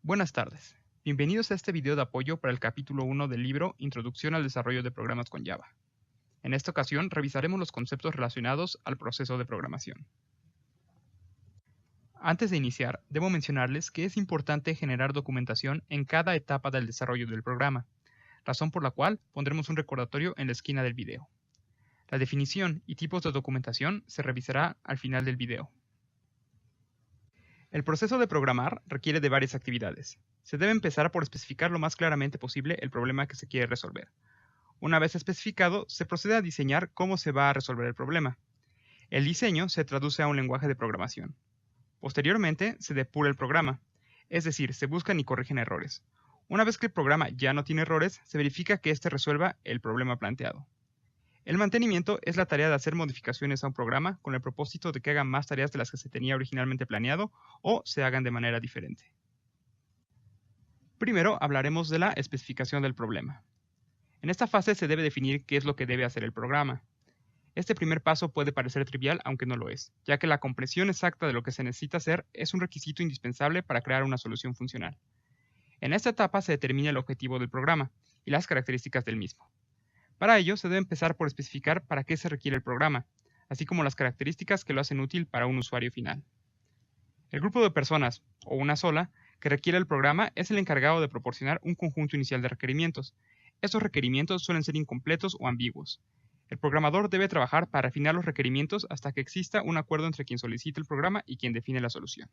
Buenas tardes. Bienvenidos a este video de apoyo para el capítulo 1 del libro Introducción al desarrollo de programas con Java. En esta ocasión revisaremos los conceptos relacionados al proceso de programación. Antes de iniciar, debo mencionarles que es importante generar documentación en cada etapa del desarrollo del programa, razón por la cual pondremos un recordatorio en la esquina del video. La definición y tipos de documentación se revisará al final del video. El proceso de programar requiere de varias actividades. Se debe empezar por especificar lo más claramente posible el problema que se quiere resolver. Una vez especificado, se procede a diseñar cómo se va a resolver el problema. El diseño se traduce a un lenguaje de programación. Posteriormente, se depura el programa, es decir, se buscan y corrigen errores. Una vez que el programa ya no tiene errores, se verifica que éste resuelva el problema planteado. El mantenimiento es la tarea de hacer modificaciones a un programa con el propósito de que haga más tareas de las que se tenía originalmente planeado o se hagan de manera diferente. Primero hablaremos de la especificación del problema. En esta fase se debe definir qué es lo que debe hacer el programa. Este primer paso puede parecer trivial, aunque no lo es, ya que la comprensión exacta de lo que se necesita hacer es un requisito indispensable para crear una solución funcional. En esta etapa se determina el objetivo del programa y las características del mismo. Para ello, se debe empezar por especificar para qué se requiere el programa, así como las características que lo hacen útil para un usuario final. El grupo de personas, o una sola, que requiere el programa es el encargado de proporcionar un conjunto inicial de requerimientos. Estos requerimientos suelen ser incompletos o ambiguos. El programador debe trabajar para afinar los requerimientos hasta que exista un acuerdo entre quien solicita el programa y quien define la solución.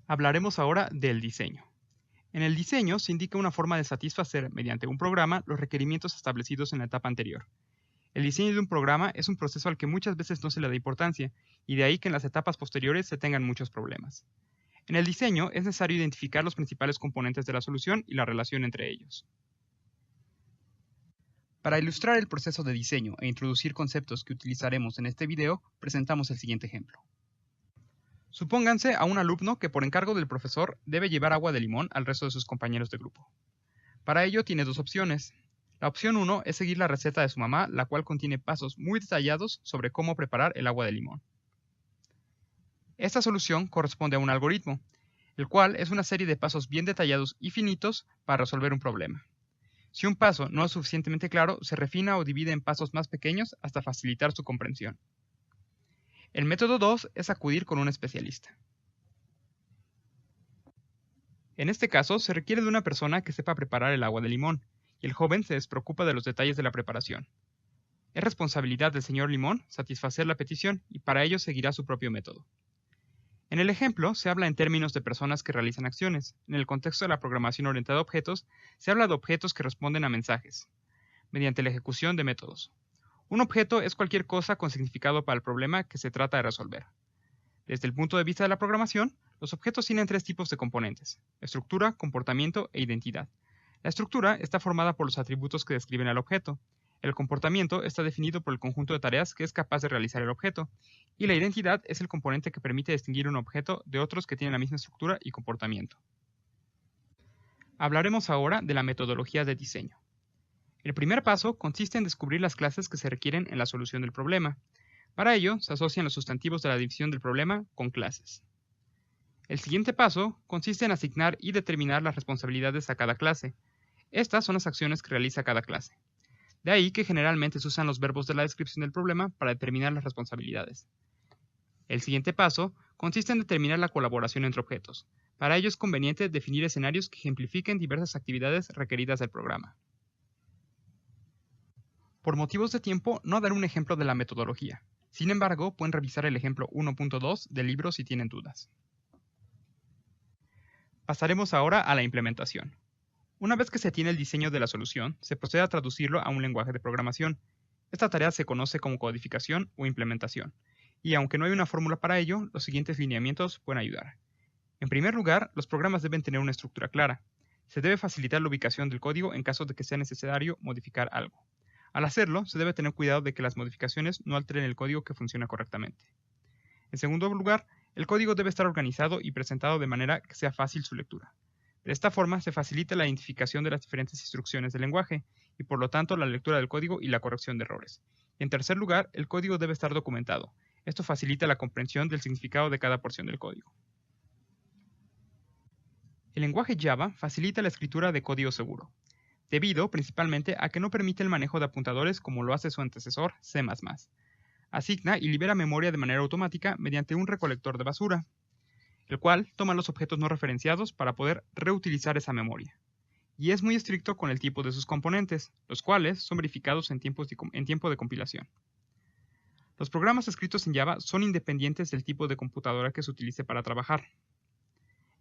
Hablaremos ahora del diseño. En el diseño se indica una forma de satisfacer mediante un programa los requerimientos establecidos en la etapa anterior. El diseño de un programa es un proceso al que muchas veces no se le da importancia, y de ahí que en las etapas posteriores se tengan muchos problemas. En el diseño es necesario identificar los principales componentes de la solución y la relación entre ellos. Para ilustrar el proceso de diseño e introducir conceptos que utilizaremos en este video, presentamos el siguiente ejemplo. Supónganse a un alumno que por encargo del profesor debe llevar agua de limón al resto de sus compañeros de grupo. Para ello tiene dos opciones. La opción 1 es seguir la receta de su mamá, la cual contiene pasos muy detallados sobre cómo preparar el agua de limón. Esta solución corresponde a un algoritmo, el cual es una serie de pasos bien detallados y finitos para resolver un problema. Si un paso no es suficientemente claro, se refina o divide en pasos más pequeños hasta facilitar su comprensión. El método 2 es acudir con un especialista. En este caso, se requiere de una persona que sepa preparar el agua de limón, y el joven se despreocupa de los detalles de la preparación. Es responsabilidad del señor Limón satisfacer la petición y para ello seguirá su propio método. En el ejemplo, se habla en términos de personas que realizan acciones. En el contexto de la programación orientada a objetos, se habla de objetos que responden a mensajes, mediante la ejecución de métodos. Un objeto es cualquier cosa con significado para el problema que se trata de resolver. Desde el punto de vista de la programación, los objetos tienen tres tipos de componentes: estructura, comportamiento e identidad. La estructura está formada por los atributos que describen al objeto. El comportamiento está definido por el conjunto de tareas que es capaz de realizar el objeto. Y la identidad es el componente que permite distinguir un objeto de otros que tienen la misma estructura y comportamiento. Hablaremos ahora de la metodología de diseño. El primer paso consiste en descubrir las clases que se requieren en la solución del problema. Para ello, se asocian los sustantivos de la división del problema con clases. El siguiente paso consiste en asignar y determinar las responsabilidades a cada clase. Estas son las acciones que realiza cada clase. De ahí que generalmente se usan los verbos de la descripción del problema para determinar las responsabilidades. El siguiente paso consiste en determinar la colaboración entre objetos. Para ello es conveniente definir escenarios que ejemplifiquen diversas actividades requeridas del programa. Por motivos de tiempo, no daré un ejemplo de la metodología. Sin embargo, pueden revisar el ejemplo 1.2 del libro si tienen dudas. Pasaremos ahora a la implementación. Una vez que se tiene el diseño de la solución, se procede a traducirlo a un lenguaje de programación. Esta tarea se conoce como codificación o implementación, y aunque no hay una fórmula para ello, los siguientes lineamientos pueden ayudar. En primer lugar, los programas deben tener una estructura clara. Se debe facilitar la ubicación del código en caso de que sea necesario modificar algo. Al hacerlo, se debe tener cuidado de que las modificaciones no alteren el código que funciona correctamente. En segundo lugar, el código debe estar organizado y presentado de manera que sea fácil su lectura. De esta forma se facilita la identificación de las diferentes instrucciones del lenguaje y por lo tanto la lectura del código y la corrección de errores. Y en tercer lugar, el código debe estar documentado. Esto facilita la comprensión del significado de cada porción del código. El lenguaje Java facilita la escritura de código seguro, debido principalmente a que no permite el manejo de apuntadores como lo hace su antecesor C++. Asigna y libera memoria de manera automática mediante un recolector de basura, el cual toma los objetos no referenciados para poder reutilizar esa memoria. Y es muy estricto con el tipo de sus componentes, los cuales son verificados en tiempo de compilación. Los programas escritos en Java son independientes del tipo de computadora que se utilice para trabajar.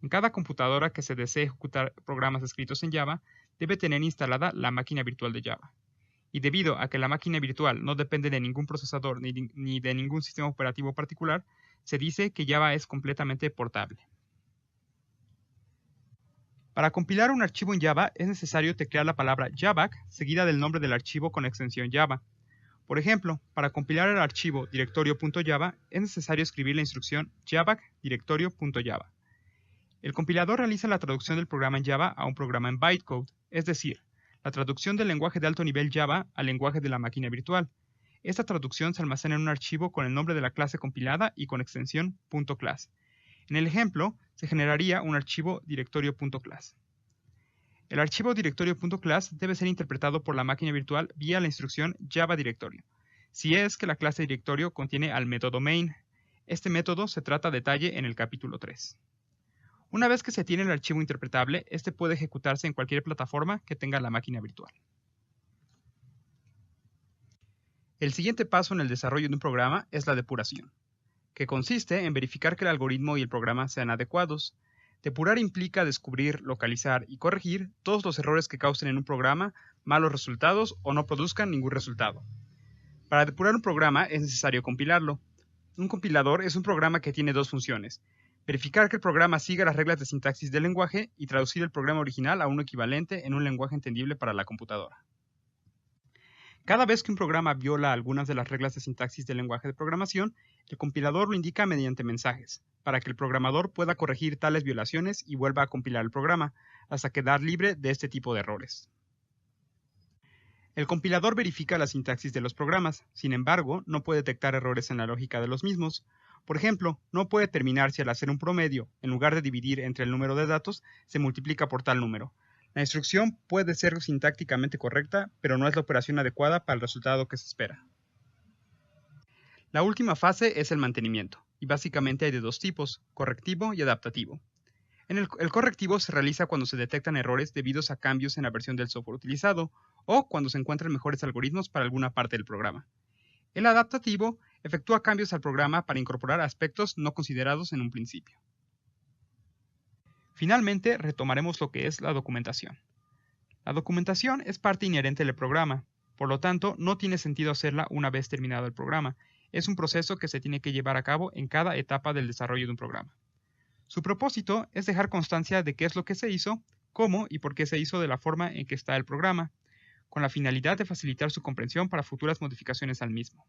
En cada computadora que se desee ejecutar programas escritos en Java, debe tener instalada la máquina virtual de Java. Y debido a que la máquina virtual no depende de ningún procesador ni de ningún sistema operativo particular, se dice que Java es completamente portable. Para compilar un archivo en Java es necesario teclear la palabra javac seguida del nombre del archivo con extensión Java. Por ejemplo, para compilar el archivo directorio.java es necesario escribir la instrucción javac directorio.java. El compilador realiza la traducción del programa en Java a un programa en bytecode, es decir, la traducción del lenguaje de alto nivel Java al lenguaje de la máquina virtual. Esta traducción se almacena en un archivo con el nombre de la clase compilada y con extensión .class. En el ejemplo, se generaría un archivo directorio.class. El archivo directorio.class debe ser interpretado por la máquina virtual vía la instrucción java directorio, si es que la clase directorio contiene al método main. Este método se trata a detalle en el capítulo 3. Una vez que se tiene el archivo interpretable, este puede ejecutarse en cualquier plataforma que tenga la máquina virtual. El siguiente paso en el desarrollo de un programa es la depuración, que consiste en verificar que el algoritmo y el programa sean adecuados. Depurar implica descubrir, localizar y corregir todos los errores que causen en un programa malos resultados o no produzcan ningún resultado. Para depurar un programa es necesario compilarlo. Un compilador es un programa que tiene dos funciones: verificar que el programa siga las reglas de sintaxis del lenguaje y traducir el programa original a uno equivalente en un lenguaje entendible para la computadora. Cada vez que un programa viola algunas de las reglas de sintaxis del lenguaje de programación, el compilador lo indica mediante mensajes, para que el programador pueda corregir tales violaciones y vuelva a compilar el programa, hasta quedar libre de este tipo de errores. El compilador verifica la sintaxis de los programas, sin embargo, no puede detectar errores en la lógica de los mismos. Por ejemplo, no puede determinar si al hacer un promedio, en lugar de dividir entre el número de datos, se multiplica por tal número. La instrucción puede ser sintácticamente correcta, pero no es la operación adecuada para el resultado que se espera. La última fase es el mantenimiento, y básicamente hay de dos tipos: correctivo y adaptativo. El correctivo se realiza cuando se detectan errores debidos a cambios en la versión del software utilizado, o cuando se encuentran mejores algoritmos para alguna parte del programa. El adaptativo efectúa cambios al programa para incorporar aspectos no considerados en un principio. Finalmente, retomaremos lo que es la documentación. La documentación es parte inherente del programa, por lo tanto, no tiene sentido hacerla una vez terminado el programa. Es un proceso que se tiene que llevar a cabo en cada etapa del desarrollo de un programa. Su propósito es dejar constancia de qué es lo que se hizo, cómo y por qué se hizo de la forma en que está el programa, con la finalidad de facilitar su comprensión para futuras modificaciones al mismo.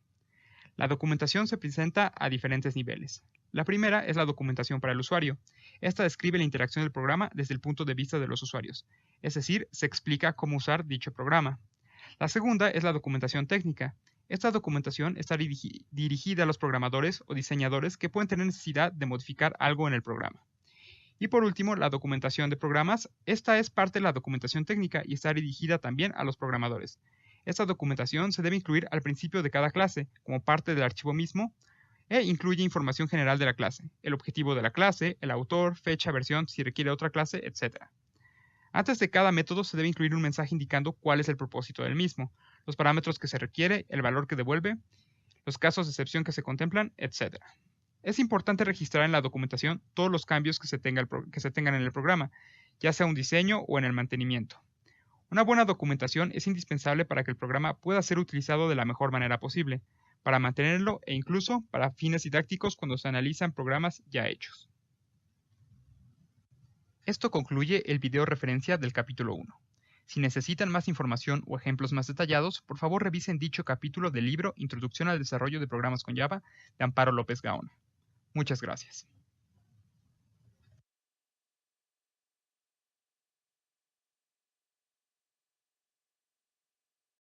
La documentación se presenta a diferentes niveles. La primera es la documentación para el usuario. Esta describe la interacción del programa desde el punto de vista de los usuarios, es decir, se explica cómo usar dicho programa. La segunda es la documentación técnica. Esta documentación está dirigida a los programadores o diseñadores que pueden tener necesidad de modificar algo en el programa. Y por último, la documentación de programas. Esta es parte de la documentación técnica y está dirigida también a los programadores. Esta documentación se debe incluir al principio de cada clase, como parte del archivo mismo, e incluye información general de la clase, el objetivo de la clase, el autor, fecha, versión, si requiere otra clase, etc. Antes de cada método se debe incluir un mensaje indicando cuál es el propósito del mismo, los parámetros que se requiere, el valor que devuelve, los casos de excepción que se contemplan, etc. Es importante registrar en la documentación todos los cambios que se tengan en el programa, ya sea un diseño o en el mantenimiento. Una buena documentación es indispensable para que el programa pueda ser utilizado de la mejor manera posible, para mantenerlo e incluso para fines didácticos cuando se analizan programas ya hechos. Esto concluye el video referencia del capítulo 1. Si necesitan más información o ejemplos más detallados, por favor revisen dicho capítulo del libro Introducción al desarrollo de programas con Java de Amparo López Gaona. Muchas gracias.